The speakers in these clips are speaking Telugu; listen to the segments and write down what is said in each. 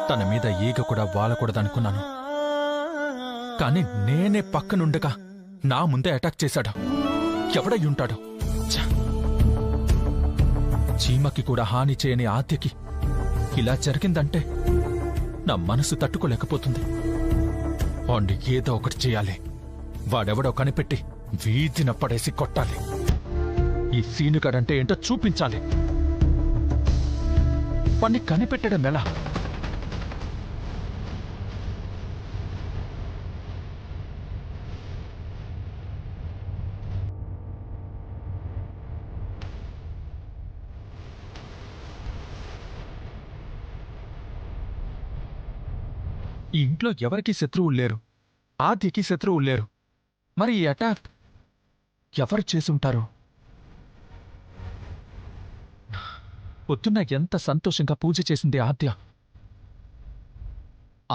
తన మీద ఈగ కూడా వాలకూడదనుకున్నాను. కాని నేనే పక్కనుండగా నా ముందే అటాక్ చేశాడు. ఎవడయ్యుంటాడు? చీమకి కూడా హాని చేయని ఆద్యకి ఇలా జరిగిందంటే నా మనసు తట్టుకోలేకపోతుంది. వాణ్ణి ఏదో ఒకటి చేయాలి. వాడెవడో కనిపెట్టి వీధిన పడేసి కొట్టాలి. ఈ సీనుగాడంటే ఏంటో చూపించాలి. వాణ్ణి కనిపెట్టడం ఎలా? ఈ ఇంట్లో ఎవరికీ శత్రువులు లేరు. ఆదికి శత్రువులు లేరు. మరి ఈ అటాక్ ఎవరు చేసుంటారు? పొద్దున్న ఎంత సంతోషంగా పూజ చేసింది ఆద్య.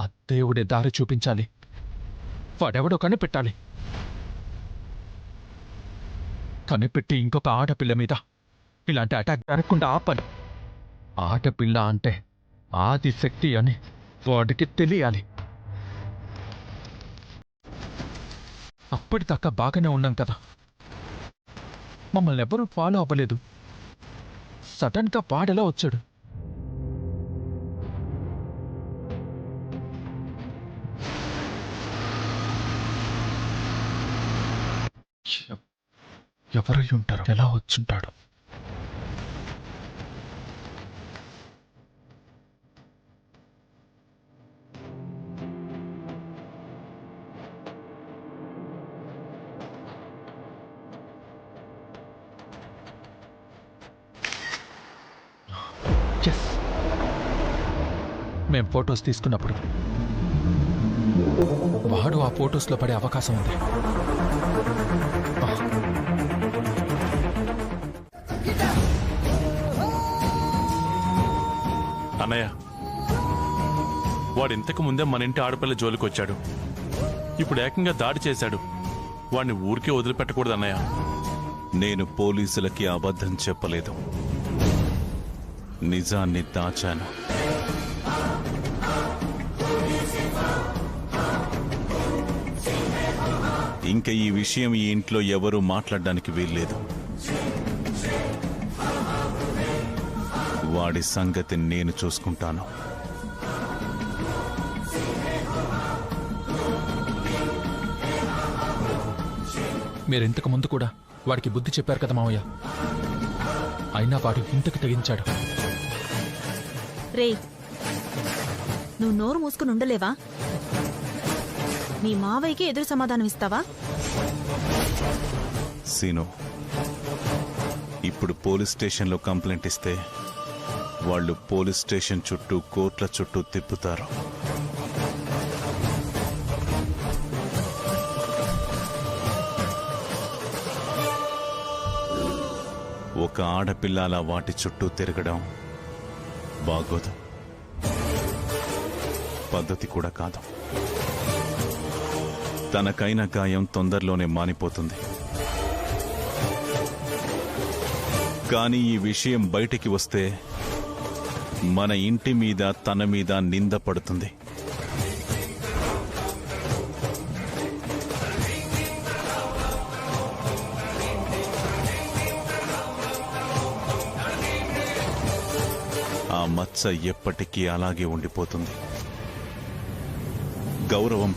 ఆ దేవుడే దారి చూపించాలి. వాడెవడో కనిపెట్టాలి. కనిపెట్టి ఇంకొక ఆడపిల్ల మీద ఇలాంటి అటాక్ జరగకుండా ఆపని. ఆడపిల్ల అంటే ఆది శక్తి అని వాడికి తెలియాలి. అప్పటిదాకా బాగానే ఉన్నాం కదా. మమ్మల్ని ఎవరూ ఫాలో అవ్వలేదు. సడన్ గా వాడెలా వచ్చాడు? ఎవరై ఉంటారు? ఎలా వచ్చుంటాడు? మేం ఫొటోస్ తీసుకున్నప్పుడు వాడు ఆ ఫొటోస్లో పడే అవకాశం ఉంది. అన్నయ్య, వాడు ఇంతకు ముందే మన ఇంటి ఆడపిల్ల జోలికొచ్చాడు. ఇప్పుడు ఏకంగా దాడి చేశాడు. వాడిని ఊరికే వదిలిపెట్టకూడదు అన్నయ్య. నేను పోలీసులకి అబద్ధం చెప్పలేదు, నిజాన్ని దాచాను. ఇంక ఈ విషయం ఈ ఇంట్లో ఎవరూ మాట్లాడడానికి వీల్లేదు. వాడి సంగతి నేను చూసుకుంటాను. మీరింతకు ముందు కూడా వాడికి బుద్ధి చెప్పారు కదా మావయ్య. అయినా వాడు ఇంతకు తెగించాడు. రే, నువ్వు నోరు మూసుకుని ఉండలేవా? నీ మావయ్యకి ఎదురు సమాధానం ఇస్తావా? సీను, ఇప్పుడు పోలీస్ స్టేషన్లో కంప్లైంట్ ఇస్తే వాళ్ళు పోలీస్ స్టేషన్ చుట్టూ, కోర్టుల చుట్టూ తిప్పుతారు. ఒక ఆడపిల్ల అలా వాటి చుట్టూ తిరగడం బాగోదు, పద్ధతి కూడా కాదు. తనకైన గాయం తొందరలోనే మానిపోతుంది. కానీ ఈ విషయం బయటికి వస్తే మన ఇంటి మీద, తన మీద నింద పడుతుంది. ఆ మచ్చ ఎప్పటికీ అలాగే ఉండిపోతుంది. గౌరవం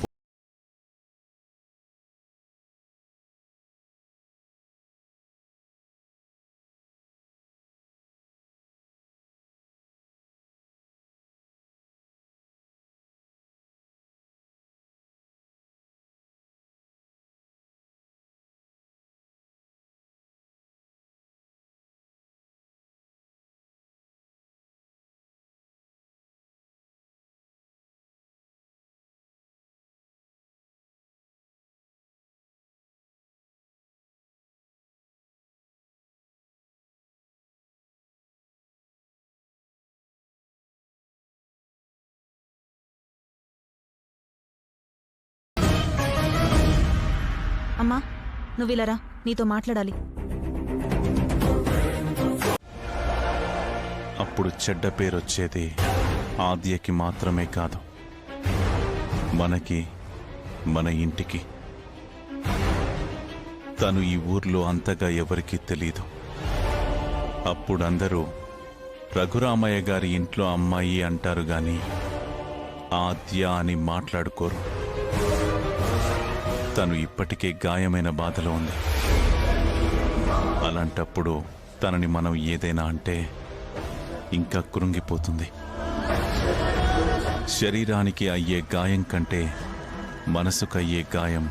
అమ్మా, నువ్విలరా, నీతో మాట్లాడాలి. అప్పుడు చెడ్డ పేరొచ్చేది ఆద్యకి మాత్రమే కాదు, మనకి, మన ఇంటికి. తను ఈ ఊర్లో అంతగా ఎవరికీ తెలీదు. అప్పుడందరూ రఘురామయ్య గారి ఇంట్లో అమ్మాయి అంటారు గాని ఆద్య అని మాట్లాడుకోరు. తను ఇప్పటికే గాయమైన బాధలో ఉంది. అలాంటప్పుడు తనని మనం ఏదైనా అంటే ఇంకా కృంగిపోతుంది. శరీరానికి అయ్యే గాయం కంటే మనసుకయ్యే గాయం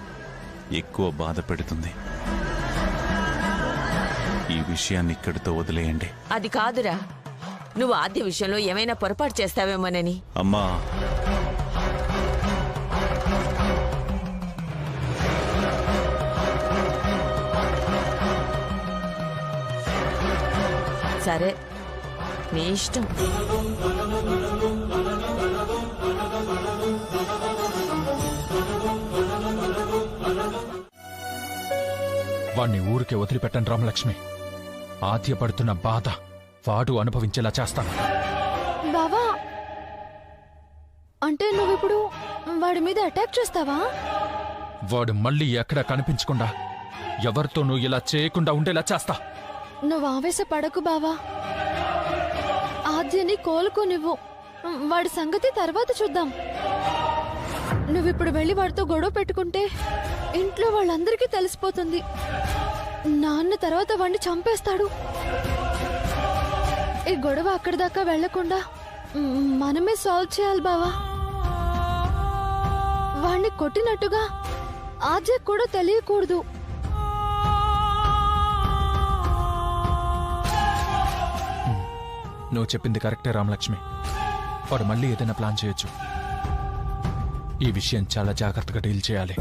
ఎక్కువ బాధ పెడుతుంది. ఈ విషయాన్ని ఇక్కడితో వదిలేయండి. అది కాదురా, నువ్వు ఆద్య విషయంలో ఏమైనా పొరపాటు చేస్తావేమోనని. అమ్మా, సరే, నీ ఇష్టం. వాణ్ణి ఊరికే వదిలిపెట్టండి రామలక్ష్మి. ఆద్య పడుతున్న బాధ వాడు అనుభవించేలా చేస్తాను. బావా, అంటే నువ్విప్పుడు వాడి మీద అటాక్ చేస్తావా? వాడు మళ్ళీ ఎక్కడా కనిపించకుండా ఎవరితోనూ ఇలా చేయకుండా ఉండేలా చేస్తా. నువ్వు ఆవేశపడకు బావా. ఆద్యని కోలుకోనివ్వు. వాడి సంగతి తర్వాత చూద్దాం. నువ్విప్పుడు వెళ్ళి వాడితో గొడవ పెట్టుకుంటే ఇంట్లో వాళ్ళందరికీ తెలిసిపోతుంది. నాన్న తర్వాత వాడిని చంపేస్తాడు. ఈ గొడవ అక్కడి దాకా వెళ్లకుండా మనమే సాల్వ్ చేయాలి బావా. వాణ్ణి కొట్టినట్టుగా ఆద్య కూడా తెలియకూడదు. నువ్వు చెప్పింది కరెక్టే రామలక్ష్మి. వాడు మళ్ళీ ఏదైనా ప్లాన్ చేయొచ్చు. ఈ విషయం చాలా జాగ్రత్తగా డీల్ చేయాలి.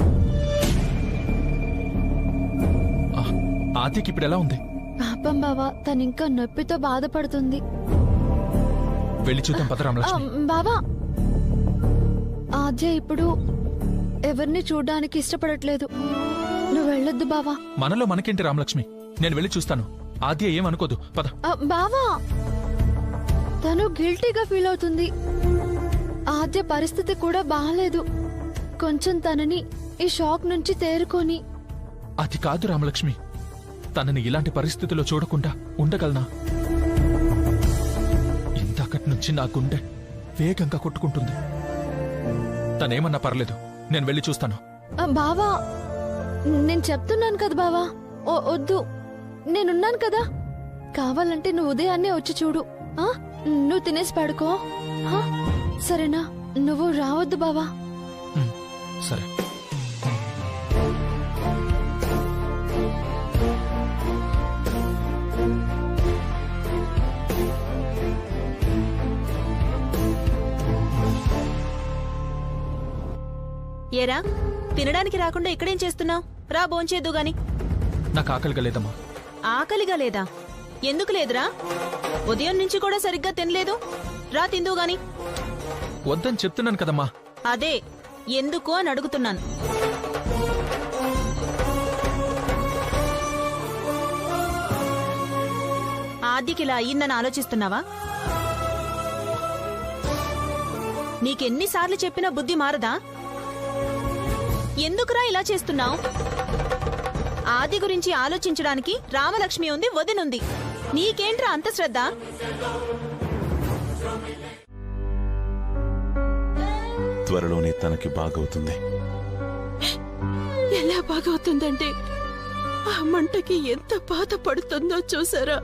ఆద్యకి ఇప్పుడు ఎలా ఉంది? పాపం బావా, తనింకా నొప్పితో బాధపడుతుంది. వెళ్ళి చూద్దాం పద రామలక్ష్మి. బావా, ఆద్య ఇప్పుడు ఎవరిని చూడ్డానికి ఇష్టపడట్లేదు. నువ్వు వెళ్ళొద్దు బావా. మనలో మనకేంటి రామలక్ష్మి, నేను వెళ్ళి చూస్తాను. ఆద్య ఏమనుకోదు, పద. బావా, తను గిల్టీగా ఫీల్ అవుతుంది. ఆద్య పరిస్థితి కూడా బాగాలేదు. కొంచెం తనని ఈ షాక్ నుంచి తేరుకొని. అది కాదు రామలక్ష్మి, తనని ఇలాంటి పరిస్థితిలో చూడకుండా ఉండగలనా? ఇంతకటి నుంచి నా గుండె వేగంగా కొట్టుకుంటుంది. తనేమన్నా పర్లేదు, నేను వెళ్ళి చూస్తాను. బావా, నేను చెప్తున్నాను కదా బావా. వద్దు, నేనున్నాను కదా. కావాలంటే నువ్వు ఉదయాన్నే వచ్చి చూడు. నువ్వు తినేసి పడుకో. సరేనా? నువ్వు రావద్దు బావా. సరే. ఏరా, తినడానికి రాకుండా ఇక్కడేం చేస్తున్నావు? రా, భోంచేద్దు గాని. నాకు ఆకలిగా లేదమ్మా. ఆకలిగా లేదా? ఎందుకు లేదురా? ఉదయం నుంచి కూడా సరిగ్గా తినలేదు. రా, తిందు గాని. వద్దని చెప్తున్నాను కదమ్మా. అదే ఎందుకు అని అడుగుతున్నాను. ఆద్యకిలా అయ్యిందని ఆలోచిస్తున్నావా? నీకెన్నిసార్లు చెప్పినా బుద్ధి మారదా? ఎందుకురా ఇలా చేస్తున్నావు? ఆది గురించి ఆలోచించడానికి రామలక్ష్మి ఉంది, వదినుంది. నీకేంట్రా అంత శ్రద్ధ? త్వరలోనే తనకి బాగవుతుంది. ఎలా బాగవుతుందంటే ఆ మంటకి ఎంత బాధపడుతుందో చూసారా?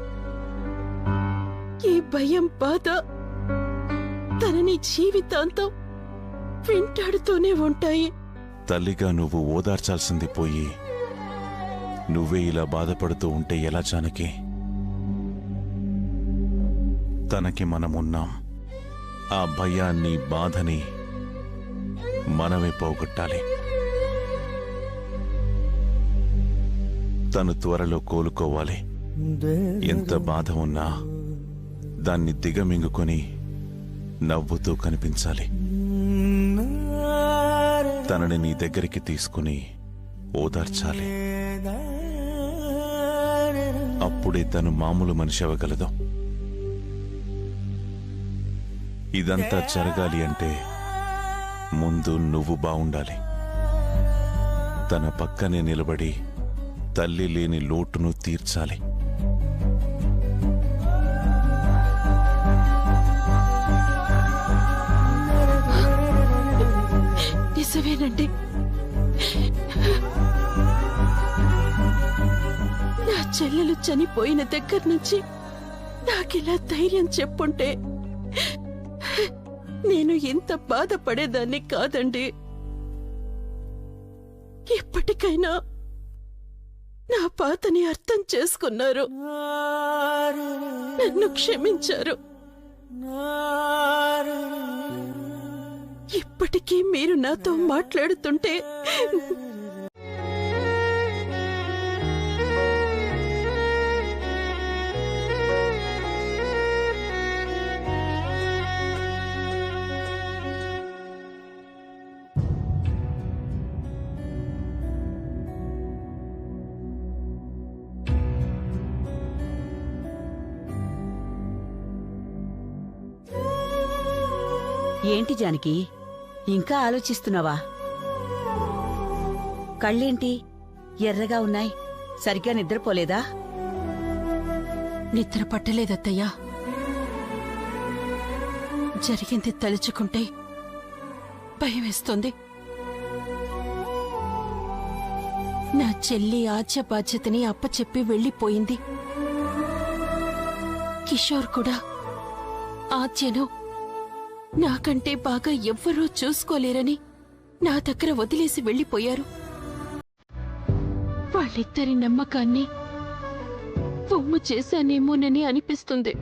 ఈ భయం, బాధ తనని జీవితాంతం వెంటాడుతూనే ఉంటాయి. తల్లిగా నువ్వు ఓదార్చాల్సింది పోయి నువ్వే ఇలా బాధపడుతూ ఉంటే ఎలా జానకి? తనకి మనమున్నాం. ఆ భయాన్ని, బాధని మనమే పోగొట్టాలి. తను త్వరలో కోలుకోవాలి. ఎంత బాధ ఉన్నా దాన్ని దిగమింగుకొని నవ్వుతూ కనిపించాలి. తనని నీ దగ్గరికి తీసుకుని ఓదార్చాలి. అప్పుడే తను మామూలు మనిషి అవ్వగలదు. ఇదంతా జరగాలి అంటే ముందు నువ్వు బావుండాలి. తన పక్కనే నిలబడి తల్లి లేని లోటును తీర్చాలి. నిజమేనండి. నా చెల్లెలు చనిపోయిన దగ్గర నుంచి నాకిలా ధైర్యం చెప్పుంటే నేను ఇంత బాధపడేదాన్ని కాదండి. ఎప్పటికైనా నా బాధని అర్థం చేసుకున్నారు, నన్ను క్షమించారు. ఇప్పటికీ మీరు నాతో మాట్లాడుతుంటే ఏంటి జానకి, ఇంకా ఆలోచిస్తున్నావా? కళ్ళేంటి ఎర్రగా ఉన్నాయి? సరిగ్గా నిద్రపోలేదా? నిద్ర పట్టలేదత్తయ్యా. జరిగింది తలుచుకుంటే భయమేస్తోంది. నా చెల్లి ఆచ్య బాధ్యతని అప్పచెప్పి వెళ్లిపోయింది. కిషోర్ కూడా ఆచ్యను నాకంటే బాగా ఎవ్వరూ చూసుకోలేరని నా దగ్గర వదిలేసి వెళ్లిపోయారు. వాళ్ళిద్దరి నమ్మకాన్ని బొమ్మ చేశానేమోనని అనిపిస్తుంది.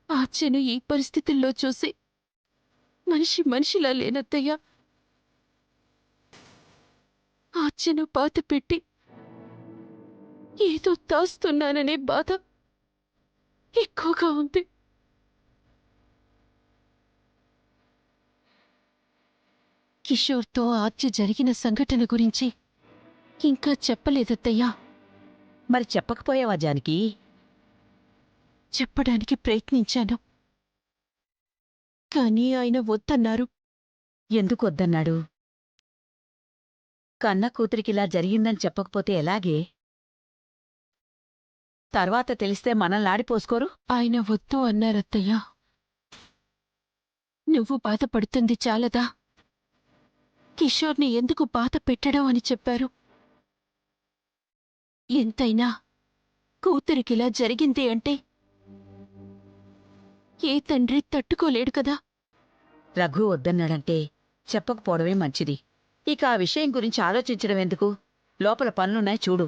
ఆచ్యను ఈ పరిస్థితుల్లో చూసి మనిషిలా లేనత్తయ్యా. ఆచ్యను బాధ పెట్టి ఏదో దాస్తున్నాననే బాధ ఎక్కువగా ఉంది. కిషోర్తో ఆచ్య జరిగిన సంఘటన గురించి ఇంకా చెప్పలేదత్తయ్యా. మరి చెప్పకపోయావా జానకి? చెప్పడానికి ప్రయత్నించాను, కానీ ఆయన వద్దన్నారు. ఎందుకు వద్దన్నాడు? కన్న కూతురికిలా జరిగిందని చెప్పకపోతే ఎలాగే? తర్వాత తెలిస్తే మనల్నాడిపోసుకోరు? ఆయన వద్దు అన్నారత్తయ్యా. నువ్వు బాధపడుతుంది చాలదా, కిషోర్ని ఎందుకు బాధ పెట్టడం అని చెప్పారు. ఎంతైనా కూతురికిలా జరిగింది అంటే ఏ తండ్రి తట్టుకోలేడు కదా. రఘు వద్దన్నాడంటే చెప్పకపోవడమే మంచిది. ఇక ఆ విషయం గురించి ఆలోచించడం ఎందుకు? లోపల పనులున్నాయి చూడు.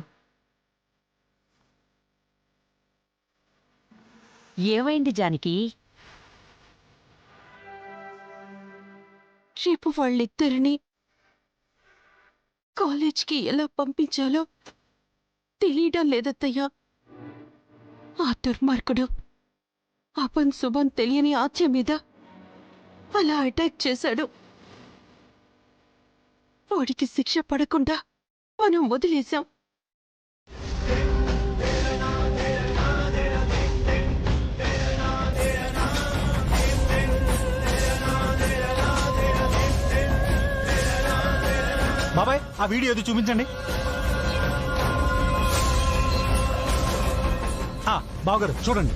ఏమైంది జానకి? రేపు వాళ్ళిద్దరినీ కాలేజ్కి ఎలా పంపించాలో తెలియడం లేదత్తయ్యా. ఆ దుర్మార్గుడు అపన్ శుభం తెలియని ఆచ్య మీద అలా అటాక్ చేశాడు. వాడికి శిక్ష పడకుండా మనం వదిలేశాం. బాబాయ్, ఆ వీడియో ఏదో చూపించండి. బావగారు చూడండి.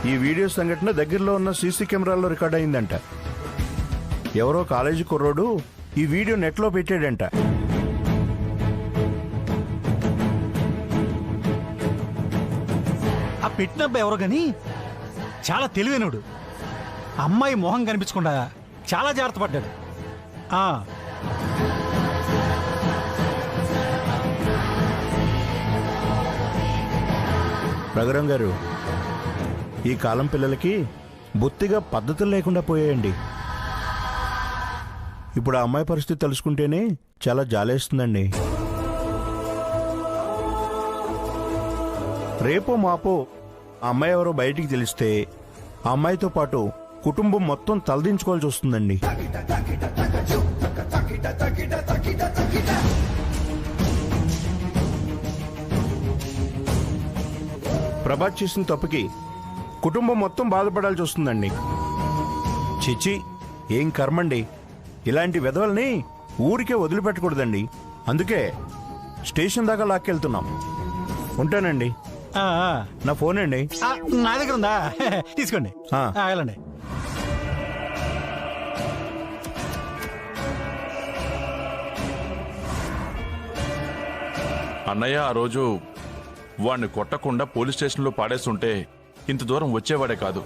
ఈ వీడియో సంఘటన దగ్గరలో ఉన్న సీసీ కెమెరాల్లో రికార్డ్ అయిందంట. ఎవరో కాలేజీ కుర్రోడు ఈ వీడియో నెట్లో పెట్టాడంట. ఆ పెట్టినబ్బా ఎవరో గాని చాలా తెలివైనడు. అమ్మాయి మొహం కనిపించకుండా చాలా జాగ్రత్త పడ్డాడు. రఘురాం గారు, ఈ కాలం పిల్లలకి బొత్తిగా పద్ధతులు లేకుండా పోయాయండి. ఇప్పుడు ఆ అమ్మాయి పరిస్థితి తెలుసుకుంటేనే చాలా జాలేస్తుందండి. రేపో మాపో ఆ అమ్మాయి ఎవరో బయటికి తెలిస్తే ఆ అమ్మాయితో పాటు కుటుంబం మొత్తం తలదించుకోవాల్సి వస్తుందండి. ప్రభాత్ చేసిన తప్పుకి కుటుంబం మొత్తం బాధపడాల్సి వస్తుందండి. చిచి, ఏం కర్మండి. ఇలాంటి వెధవల్ని ఊరికే వదిలిపెట్టకూడదండి. అందుకే స్టేషన్ దాకా లాక్కెళ్తున్నాం. ఉంటానండి. నా ఫోన్ అండి. నా దగ్గర ఉందా? తీసుకోండి. వెళ్ళండి. అన్నయ్య ఆ రోజు వాణ్ణి కొట్టకుండా పోలీస్ స్టేషన్లో పాడేస్తుంటే ఇంత దూరం వచ్చేవాడే కాదు.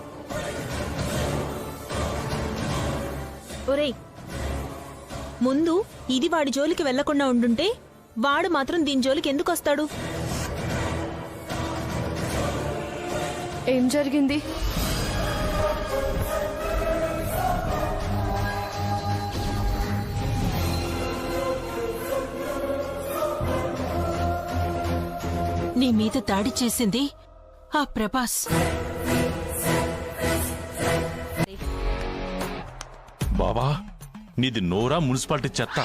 ఒరేయ్, ముందు ఇది వాడి జోలికి వెళ్లకుండా ఉండుంటే వాడు మాత్రం దీని జోలికి ఎందుకు వస్తాడు? ఏం జరిగింది? నీ మీద దాడి చేసింది ఆ ప్రభాస్. బావా, నీది నోరా మున్సిపాలిటీ చెత్త.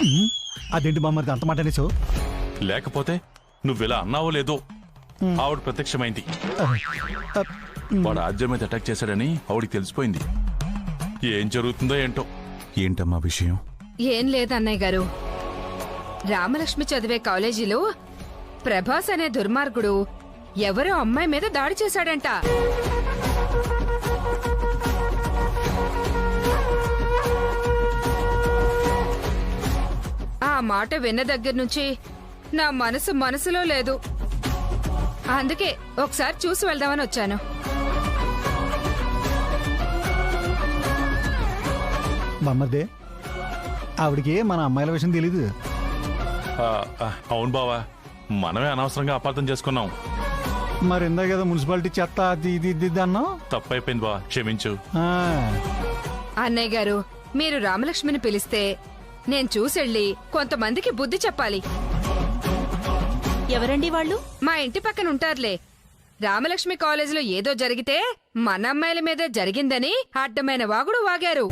అదేంటి బామ్మర్ది అంత మాట అనేసావు? లేకపోతే నువ్వెలా అన్నావో లేదో ఆవిడ ప్రత్యక్షమైంది. వాడు ఆద్యం మీద అటాక్ చేశాడని ఆవిడికి తెలిసిపోయింది. ఏం జరుగుతుందో ఏంటో. ఏంటమ్మా విషయం? ఏం లేదన్నయ్య గారు, రామలక్ష్మి చదివే కాలేజీలో ప్రభాస్ అనే దుర్మార్గుడు ఎవరో అమ్మాయి మీద దాడి చేశాడంట. ఆ మాట విన్న దగ్గర నుంచి నా మనసులో లేదు. అందుకే ఒకసారి చూసి వెళ్దామని వచ్చాను. బామ్మర్దే, ఆవిడికి మన అమ్మాయిల విషయం తెలీదు. అవును బావా, మనమే అనవసరంగా అపార్థం చేసుకున్నాం. మరి ఇందా కదా మున్సిపాలిటీ చెత్త అది ఇది ఇది అన్నావు. తప్పైపోయింది బావా, క్షమించు. అన్నయ్య గారు, మీరు రామలక్ష్మిని పిలిస్తే నేను చూసెళ్ళి కొంతమందికి బుద్ధి చెప్పాలి. ఎవరండి వాళ్ళు? మా ఇంటి పక్కన ఉంటారులే. రామలక్ష్మి కాలేజీలో ఏదో జరిగితే మన అమ్మాయిల మీదే జరిగిందని అడ్డమైన వాగుడు వాగారు.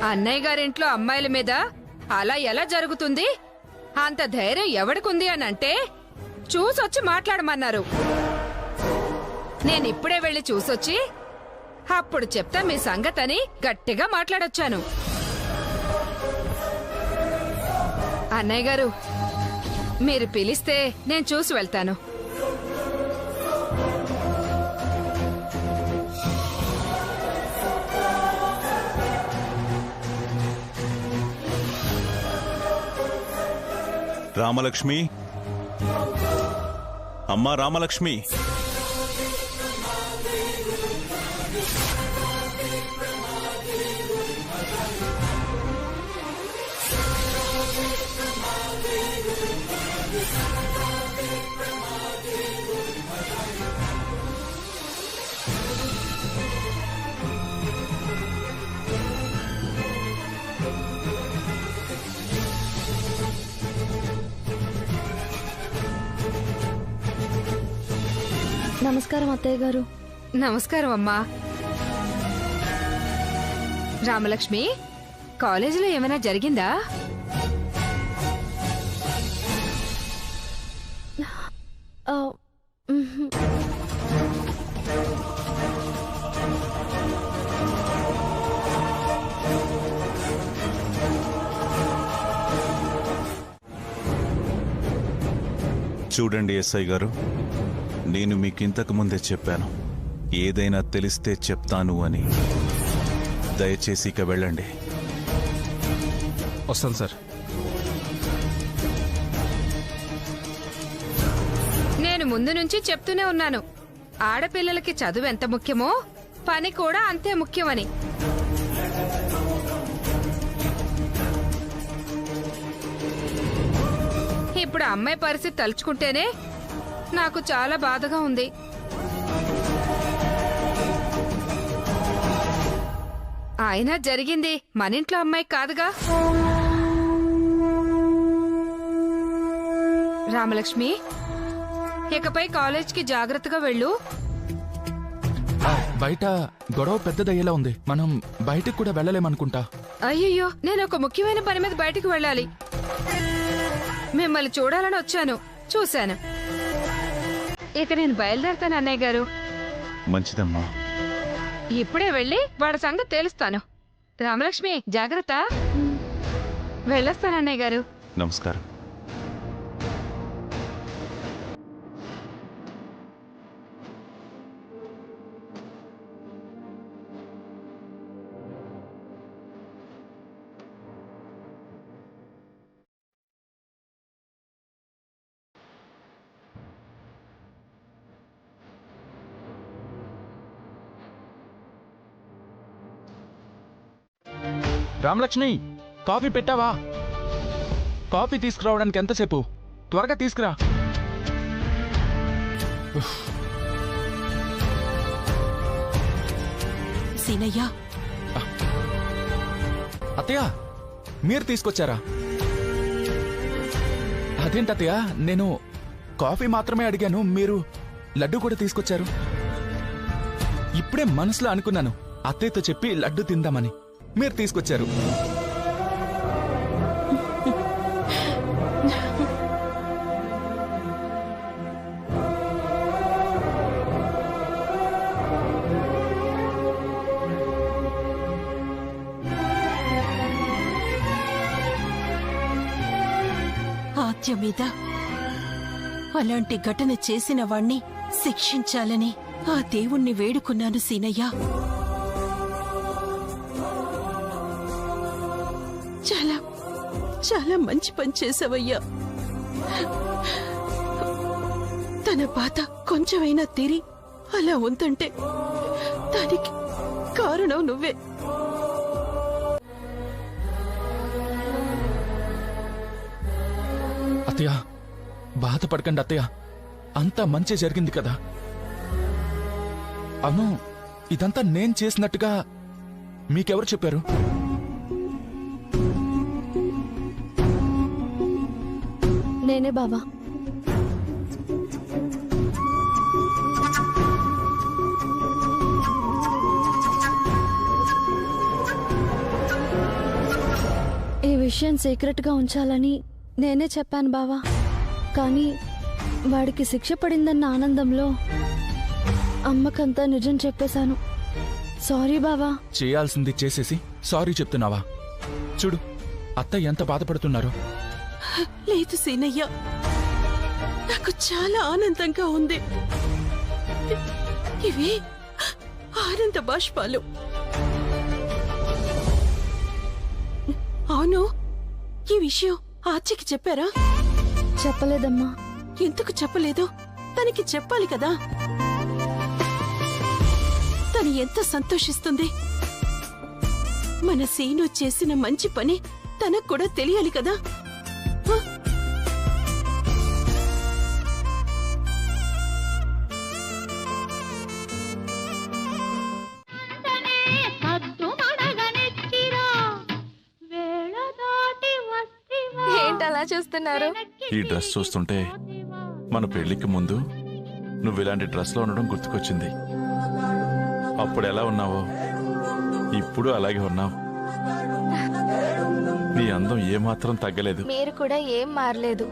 అన్నయ్య గారింట్లో అమ్మాయిల మీద అలా ఎలా జరుగుతుంది? అంత ధైర్యం ఎవడికుంది అని అంటే చూసొచ్చి మాట్లాడమన్నారు. నేనిప్పుడే వెళ్లి చూసొచ్చి అప్పుడు చెప్తా మీ సంగతని గట్టిగా మాట్లాడొచ్చాను. అన్నయ్య గారు, మీరు పిలిస్తే నేను చూసి వెళ్తాను. రామలక్ష్మి, అమ్మా రామలక్ష్మి. నమస్కారం అత్తయ్య గారు. నమస్కారం అమ్మా. రామలక్ష్మి, కాలేజీలో ఏమైనా జరిగిందా? చూడండి ఎస్ఐ గారు, నేను మీకింతకు ముందే చెప్పాను, ఏదైనా తెలిస్తే చెప్తాను అని. దయచేసి ఇక వెళ్ళండి. వస్తాను సార్. నేను ముందు నుంచి చెప్తూనే ఉన్నాను, ఆడపిల్లలకి చదువు ఎంత ముఖ్యమో పని కూడా అంతే ముఖ్యమని. ఇప్పుడు అమ్మాయి పరిస్థితి తలుచుకుంటేనే నాకు చాలా బాధగా ఉంది. అయినా జరిగింది మన ఇంట్లో అమ్మాయి కాదుగా. రామలక్ష్మి, ఇకపై కాలేజ్కి జాగ్రత్తగా వెళ్ళు. బయట గొడవ పెద్దదయ్యేలా ఉంది, మనం బయటకు కూడా వెళ్ళలేమనుకుంటా. అయ్యయ్యో, నేను ఒక ముఖ్యమైన పని మీద బయటకు వెళ్ళాలి. మిమ్మల్ని చూడాలని వచ్చాను, చూశాను. ఇక నేను బయలుదేరుతాను అన్నయ్య గారు. మంచిదమ్మా. ఇప్పుడే వెళ్ళి వాడి సంగతి తేలుస్తాను. రామలక్ష్మి, జాగ్రత్త. వెళ్ళొస్తాను అన్నయ్య గారు. నమస్కారం. రామలక్ష్మి, కాఫీ పెట్టావా? కాఫీ తీసుకురావడానికి ఎంతసేపు? త్వరగా తీసుకురా. సీనయ్య, అత్తయ్య, మీరు తీసుకొచ్చారా? అదేంటత్తయ్య, నేను కాఫీ మాత్రమే అడిగాను, మీరు లడ్డు కూడా తీసుకొచ్చారు. ఇప్పుడే మనసులో అనుకున్నాను అత్తయ్యతో చెప్పి లడ్డు తిందామని, మీరు తీసుకొచ్చారు. ఆద్య మీద అలాంటి ఘటన చేసిన వాణ్ణి శిక్షించాలని ఆ దేవుణ్ణి వేడుకున్నాను సీనయ్య. చాలా చాలా మంచి పని చేసావయ్యా. తన బాధ కొంచెమైనా తీరి అలా ఉందంటే దానికి కారణం నువ్వే. అత్తయ్య, బాధపడకండి అత్తయ్య, అంతా మంచి జరిగింది కదా. అవును, ఇదంతా నేను చేసినట్టుగా మీకెవరు చెప్పారు? నేనే బావా. ఈ విషయం సీక్రెట్ గా ఉంచాలని నేనే చెప్పాను బావా. కానీ వాడికి శిక్ష పడిందన్న ఆనందంలో అమ్మకంతా నిజం చెప్పేశాను. సారీ బావా. చేయాల్సింది చేసేసి సారీ చెప్తున్నావా? చూడు అత్త ఎంత బాధపడుతున్నారో. లేదు సీనయ్య, నాకు చాలా ఆనందంగా ఉంది. ఇవి ఆనంద బాష్పాలు. అవును, ఈ విషయం ఆర్చికి చెప్పారా? చెప్పలేదమ్మా. ఎందుకు చెప్పలేదు? తనకి చెప్పాలి కదా. తను ఎంత సంతోషిస్తుంది. మన సీను చేసిన మంచి పని తనకు కూడా తెలియాలి కదా. ఏంటలా చూస్తున్నారు? ఈ డ్రెస్ చూస్తుంటే మన పెళ్లికి ముందు నువ్వు ఇలాంటి డ్రెస్ లో ఉండడం గుర్తుకొచ్చింది. అప్పుడు ఎలా ఉన్నావో ఇప్పుడు అలాగే ఉన్నావు. నీ అందం ఏమాత్రం తగ్గలేదు. మీరు కూడా ఏం మారలేదు.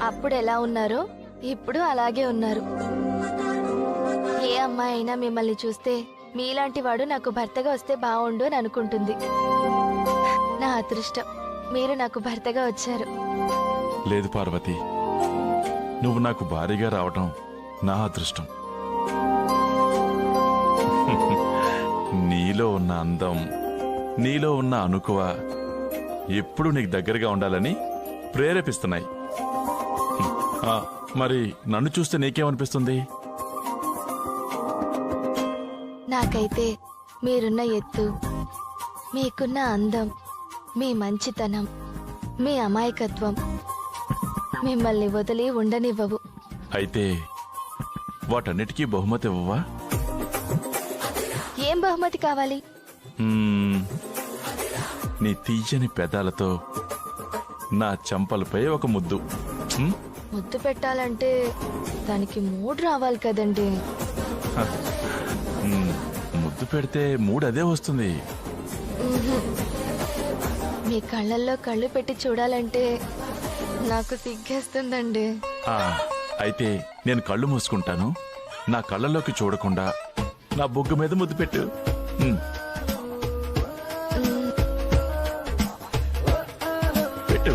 అప్పుడు ఎలా ఉన్నారో ఇప్పుడు అలాగే ఉన్నారు. ఏ అమ్మాయి అయినా మిమ్మల్ని చూస్తే మీలాంటి వాడు నాకు భర్తగా వస్తే బాగుండు అని అనుకుంటుంది. నా అదృష్టం, మీరు నాకు భర్తగా వచ్చారు. లేదు పార్వతి, నువ్వు నాకు భారీగా రావటం నా అదృష్టం. నీలో ఉన్న అందం, నీలో ఉన్న అనుకువ ఎప్పుడు నీకు దగ్గరగా ఉండాలని ప్రేరేపిస్తున్నాయి. మరి నన్ను చూస్తే నీకేమనిపిస్తుంది? నాకైతే మీరున్న ఎత్తు, మీకున్న అందం, మీ మంచితనం, మీ అమాయకత్వం, మిమ్మల్ని వదిలి ఉండనివ్వవు. అయితే వాటన్నిటికీ బహుమతి ఇవ్వవా? ఏం బహుమతి కావాలి? నీ తీయని పెదాలతో నా చంపలపై ఒక ముద్దు. ముద్దు పెట్టాలంటే దానికి మూడ్ రావాలి కదండి. ముద్దు పెడితే మూడు అదే వస్తుంది. మీ కళ్ళల్లో కళ్ళు పెట్టి చూడాలంటే నాకు సిగ్గేస్తుందండి. అయితే నేను కళ్ళు మూసుకుంటాను. నా కళ్ళలోకి చూడకుండా నా బొగ్గు మీద ముద్దు పెట్టు. పెట్టు.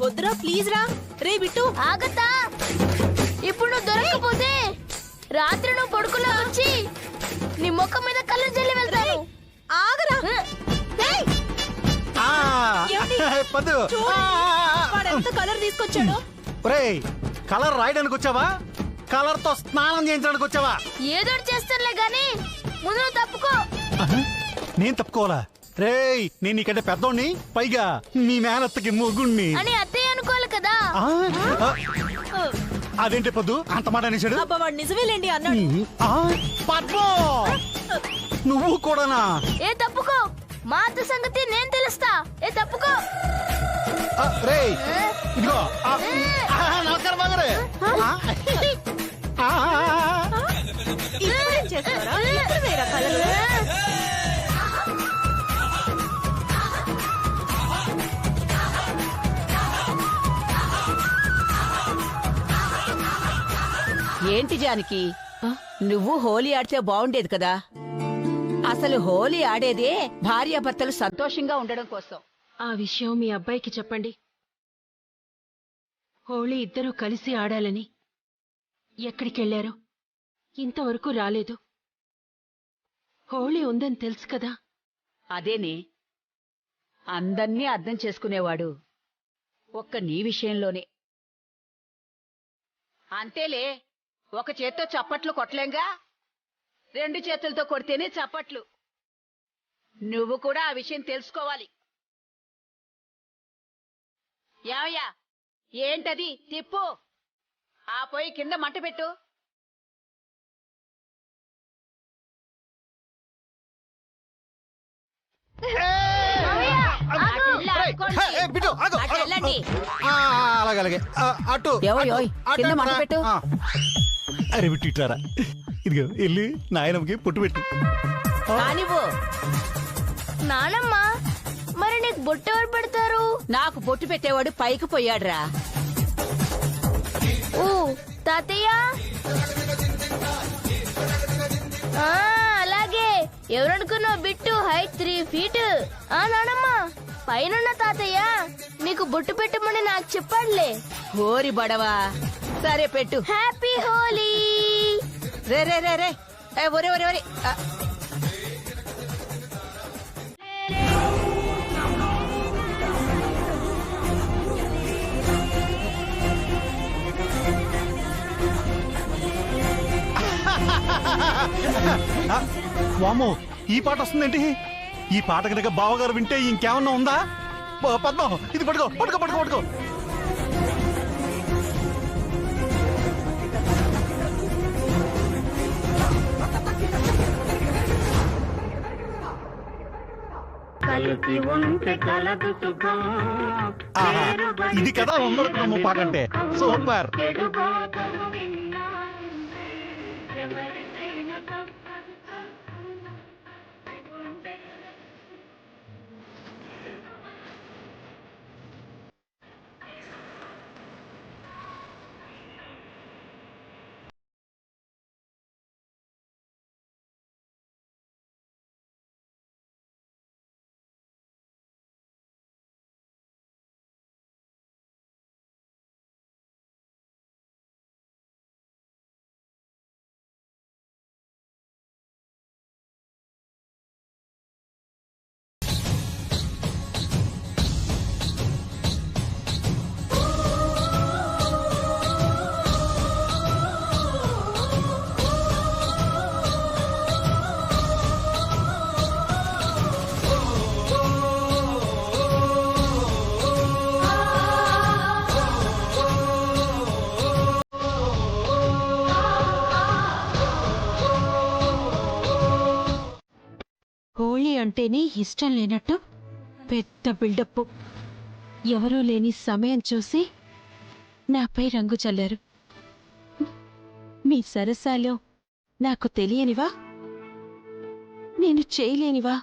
వద్దురా ప్లీజ్ రా. రే బిట్టు ఆగతా. ఇప్పుడు నువ్వు దొరకకపోతే రాత్రి నువ్వు పడుకులో వచ్చి నీ ముఖం మీద కళ్ళు జల్లి వెళ్తాను. ఆగరా. పద్దు వాడెంత కలర్ తీసుకొచ్చాడు. ఒరేయ్, కలర్ రాయడానికి వచ్చావా? కలర్ తో స్నానం చేయించడానికి వచ్చావా? ఏదో చేస్తానులే గాని ముందు నువ్వు తప్పుకో. నేను తప్పుకోవాలా? రేయ్, నేను నీకంటే పెద్దోడిని, పైగా నీ మేనత్తకి మొగుణ్ణి అని అత్తయ్య అనుకోవాలి కదా. అదేంటి పొద్దు అంత మాట అనేసాడు? అబ్బా వాడు నిజమేలేండి అన్నాడు. పద్మో, నువ్వు కూడానా? ఏ తప్పుకో, మా అత్త సంగతి నేను తెలుస్తా. ఏ తప్పుకో. రేయ్ ఇదిగో, నమస్కారం బాగారే. ఇప్పుడేం చేస్తారా? ఇప్పుడు వేరా కలర్. ఏంటి జానకి, నువ్వు హోలీ ఆడితే బాగుండేది కదా. అసలు హోలీ ఆడేదే భార్యాభర్తలు సంతోషంగా ఉండడం కోసం. ఆ విషయం మీ అబ్బాయికి చెప్పండి. హోళీ ఇద్దరూ కలిసి ఆడాలని. ఎక్కడికెళ్లారో ఇంతవరకు రాలేదు. హోళీ ఉందని తెలుసు కదా. అదేనే, అందర్నీ అర్థం చేసుకునేవాడు ఒక్క నీ విషయంలోనే. అంతేలే, ఒక చేత్తో చప్పట్లు కొట్టలేంగా, రెండు చేతులతో కొడితేనే చప్పట్లు. నువ్వు కూడా ఆ విషయం తెలుసుకోవాలి. ఏమయ్యా, ఏంటది? తిప్పు. ఆ పొయ్యి కింద మంట పెట్టు. అలాగే అటు కింద మంట పెట్టు. అరే బిట్టు ఇట్లారా. ఇదిగో వెళ్ళి నాయనమ్మకి పొట్టు పెట్టు. నానమ్మ, మరి నీకు బొట్టు ఎవరు పెడతారు? నాకు బొట్టు పెట్టేవాడు పైకి పోయాడ్రా. ఓ తాతయ్య, అలాగే. ఎవరనుకున్నావు బిట్టు హైట్ 3 feet. నానమ్మ, పైన తాతయ్య నీకు బొట్టు పెట్టమని నాకు చెప్పాడులే. హోరి బడవా, సరే పెట్టు. హ్యాపీ హోలీ. రే రే రే రే, ఒరే ఒరే ఒరే. వామో, ఈ పాట వస్తుందేంటి? ఈ పాట కనుక బావగారు వింటే ఇంకేమన్నా ఉందా? పద్మం, ఇది పట్టుకో పట్టుకో పట్టుకో పట్టుకో. ఇది కదా ఉమ్మడి పాట అంటే. సూపర్. హోళీ అంటేనే ఇష్టం లేనట్టు పెద్ద బిల్డప్. ఎవరూ లేని సమయం చూసి నాపై రంగు చల్లారు. మీ సరసాలో నాకు తెలియనివా, నేను చేయలేనివా?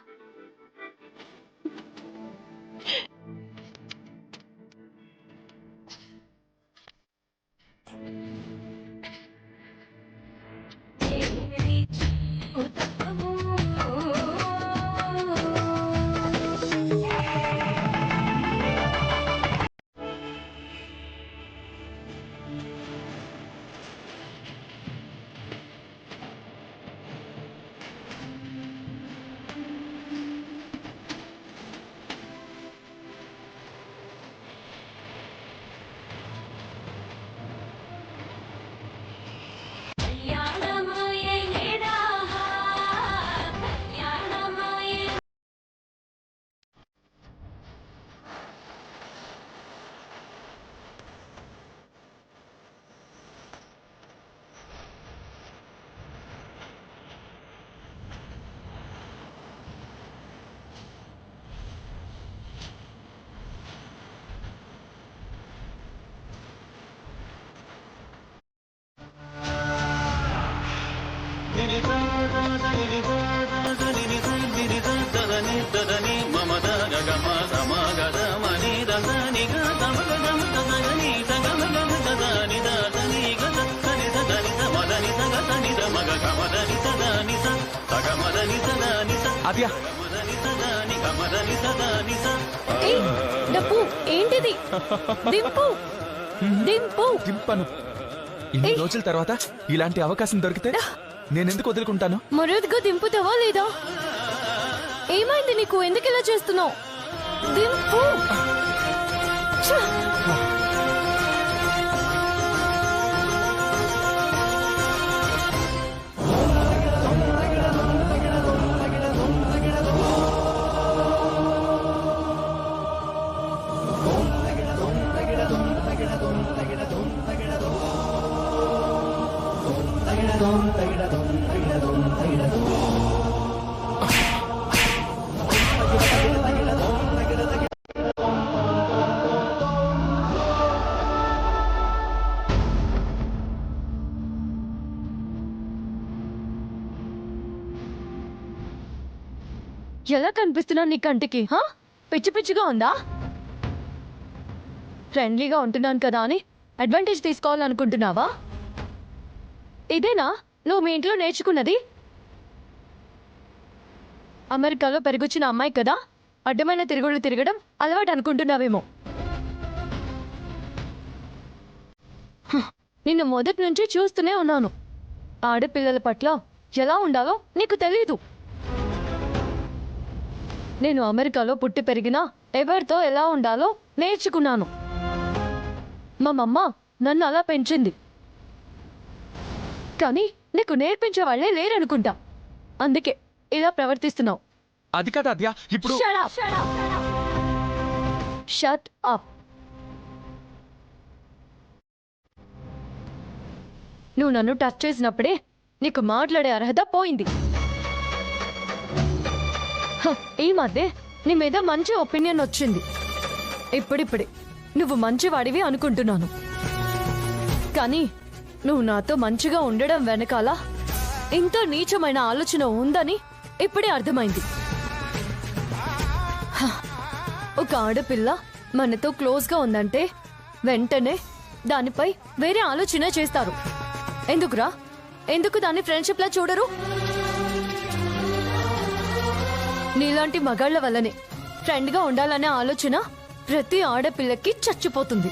ఆద్య, డప్పు ఏంటిది? దింపు దింపు. దింపను. ఇన్ని రోజుల తర్వాత ఇలాంటి అవకాశం దొరికితే నేనెందుకు వదులుకుంటాను? మరుదుగా దింపుతావా లేదా? ఏమైంది నీకు? ఎందుకు ఇలా చేస్తున్నావు? దింపు. ఛ! ఎలా కనిపిస్తున్నా నీ కంటికి? పిచ్చి పిచ్చిగా ఉందా? ఫ్రెండ్లీగా ఉంటున్నాను కదా అని అడ్వాంటేజ్ తీసుకోవాలనుకుంటున్నావా? ఇదేనా నువ్వు మీ ఇంట్లో నేర్చుకున్నది? అమెరికాలో పెరిగొచ్చిన అమ్మాయి కదా, అడ్డమైన తిరుగుళ్ళు తిరగడం అలవాటు అనుకుంటున్నావేమో. నిన్ను మొదటి నుంచి చూస్తూనే ఉన్నాను. ఆడపిల్లల పట్ల ఎలా ఉండాలో నీకు తెలీదు. నేను అమెరికాలో పుట్టి పెరిగినా ఎవరితో ఎలా ఉండాలో నేర్చుకున్నాను. మా మమ్మ నన్ను అలా పెంచింది. కానీ నీకు నేర్పించే వాళ్ళే లేరనుకుంటా, అందుకే ఇలా ప్రవర్తిస్తున్నావు. అది కాదు ఆద్య, ఇప్పుడు షట్ అప్. నువ్వు నన్ను టచ్ చేసినప్పుడే నీకు మాట్లాడే అర్హత పోయింది. ఈ మధ్య నీ మీద మంచి ఒపీనియన్ వచ్చింది. ఇప్పుడిప్పుడే నువ్వు మంచివాడివి అనుకుంటున్నాను. కానీ నువ్వు నాతో మంచిగా ఉండడం వెనకాల ఎంతో నీచమైన ఆలోచన ఉందని ఇప్పుడే అర్థమైంది. ఒక ఆడపిల్ల మనతో క్లోజ్గా ఉందంటే వెంటనే దానిపై వేరే ఆలోచన చేస్తారు. ఎందుకురా? ఎందుకు దాన్ని ఫ్రెండ్షిప్లా చూడరు? నీలాంటి మగాళ్ల వల్లనే ఫ్రెండ్గా ఉండాలనే ఆలోచన ప్రతి ఆడపిల్లకి చచ్చిపోతుంది.